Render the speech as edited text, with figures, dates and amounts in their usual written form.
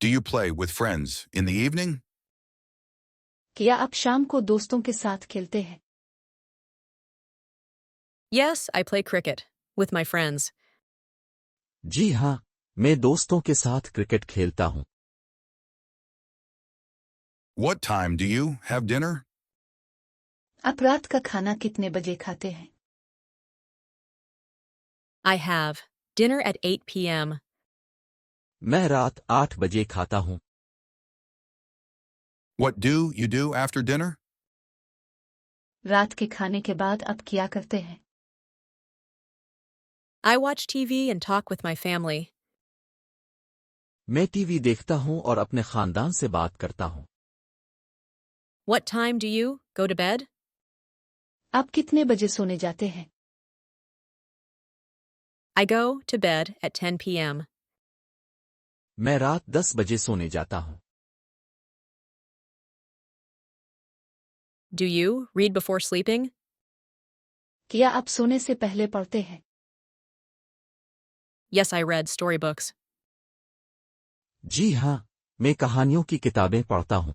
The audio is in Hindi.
Do you play with friends in the evening? क्या आप शाम को दोस्तों के साथ खेलते हैं? Yes, I play cricket with my friends. जी हाँ, मैं दोस्तों के साथ क्रिकेट खेलता हूँ। What time do you have dinner? आप रात का खाना कितने बजे खाते हैं? I have dinner at 8 p.m. मैं रात 8 बजे खाता हूँ। What do you do after dinner? रात के खाने के बाद आप क्या करते हैं? I watch TV and talk with my family. मैं टीवी देखता हूँ और अपने खानदान से बात करता हूँ। What time do you go to bed? आप कितने बजे सोने जाते हैं? I go to bed at 10 p.m. मैं रात 10 बजे सोने जाता हूँ। Do you read before sleeping? क्या आप सोने से पहले पढ़ते हैं? Yes, I read storybooks. जी हाँ, मैं कहानियों की किताबें पढ़ता हूँ।